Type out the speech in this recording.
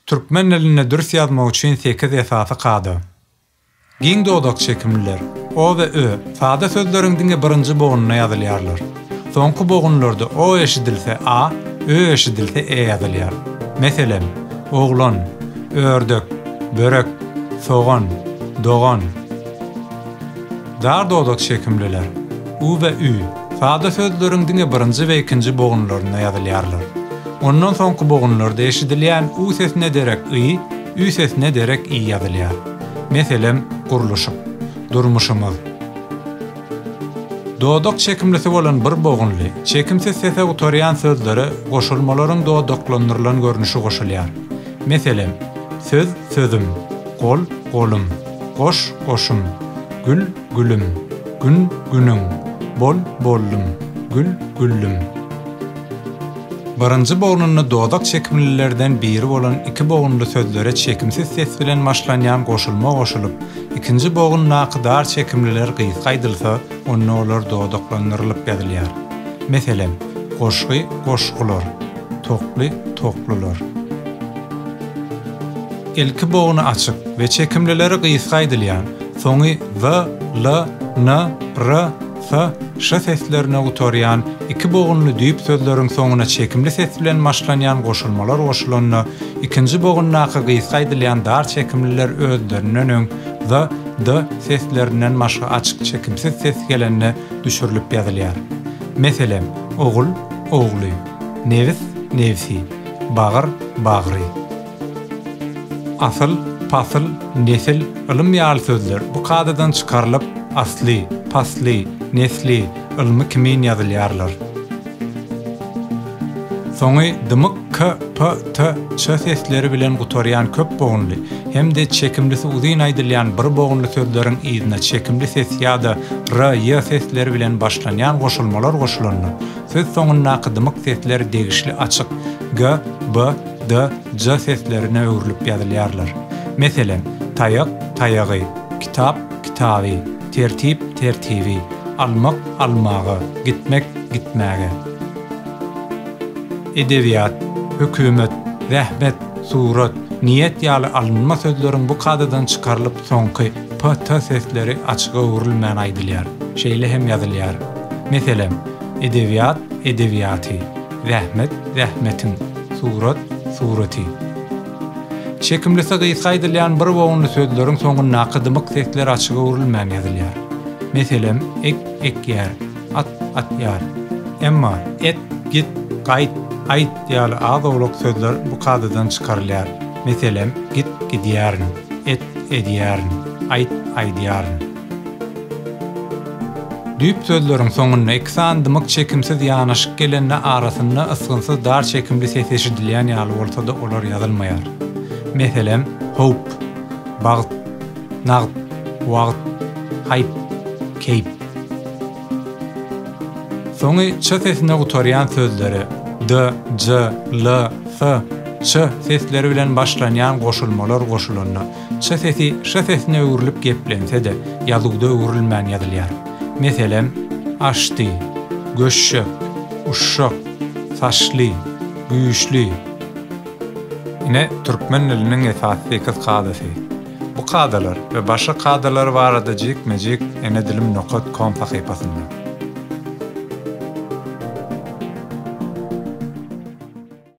Türkmen diline dürs ýazmak üçin 8 esasy kady. Giň dodak çekimliler. O we ö sada sözleriň diňe birinji bogunyna ýazylýarlar. Soňky bogunlarda o eşidilse a, ö eşidilse e ýazylýar. Meselem, oglan, ördek, börek, soğan, dogan. Dar dodak çekimliler. U we ü sada sözleriň diňe birinji we ikinji bogunlaryna ýazylýarlar. Ondan soňky bogunlarda eşidilýän u sesine derek y, ü sesine derek i ýazylýar. Meselem, guruluşyk, durmuşymyz. Dodak çekimlisi bolan bir bogunly, çekimsiz sese utorýan sözleri goşulmalaryň dodaklandyrylan görnüşi goşulýar. Meselem, söz, sözüm, gol, golum, goş, goşum, gül, gülüm, gün, günüm, bol, bollum, gül, güllüm. Birinji bogunyny dodak çekimlilerden biri bolan iki bogunly sözlere çekimsiz ses bilen başlanýan goşulma goşulyp, ikinji bogun nakydar çekimliler gysgaýdylsa, onda olar dodaklandyrylyp ýazylýar. Meselem, goşgy, goşgular, tokly, toklular. Ilki boguny açyk we çekimlileri gysgaýdylýan, soňy v, l, n, r, f, ş seslerine utorýan iki bogunly düýp sözleriň soňuna çekimli ses bilen başlanýan goşulmalar goşulanyny, ikinji bogun naky gysgaýdylýan dar çekimliler özlerinden öň z, d seslerinden başga açyk çekimsiz ses gelenine düşürilip ýazylýar. Meselem, ogul, ogly, nevs, nevsi, bagyr, bagry. Asyl, pasyl, nesil, ilm ýaly sözler bu kadadan çykarylyp asly, pasly, nesli, ilmi kimin ýazylýarlar. Soňy dymyk k, p, t, ç sesleri bilen gutorýan köp bogunly hemde çekimlisi uzyn aýdylýan bir bogunly sözleriň ýzyna çekimli ses ýa-da r, y sesleri bilen başlanýan goşulmalar goşulanyny. Söz soňundaky dymyk sesler degişli açyk g, b, d, j seslerine öwrülip ýazylýarlar. Meselem, taýak, taýagy, kitap, kitaby, tertip, tertibi, almak, almagy, gitmek, gitmäge. Edebiýat, hökümet, rahmet, surat, niyet ýaly alınma sözleriň bu kadadan çykarylyp soňky p, t sesleri açyga öwrülmän aýdylýar. Şeýle hem ýazylýar. Meselem, edebiýat, edebiýaty, rahmet, rahmetin, surat, surati. Çekimlisi gysgaýdylýan bir bogunly sözleriň soňuna dymyk sesler açyga öwrülmän ýazylýar. Meselem, ek, ekýär, at, atýar. Emma et, git, gaýt, aýt ýaly azawluk sözler bu kadadan çykarylýar. Meselem, git, gidýärin, et, edýärin, aýt, aýdýarin. Düýp sözleriň soňuna iki san dymyk çekimsiz ýanaşyk gelenine arasynda ysgynsyz dar çekimli ses eşidilýän ýaly bolsa da olar ýazylmaýar. Meselem, hop, bagyt, nagt, wagt, haýp, keyp. Soňy ç sesine utorýan sözleri d, j, l, f, ç sesleri bilen başlanýan goşulmalar goşulanyny. Ç sesi ş sesine öwrülip geplense de ýazgda öwrülmän ýazylýar. Meselem, açdy, göşşek, uşşak, saçly, güýçli. Ine türkmen diliniň esasy 8 kadasy. Bu kadalar ve başga kadalar barada jikmejik ene dilim.com sahypasynda.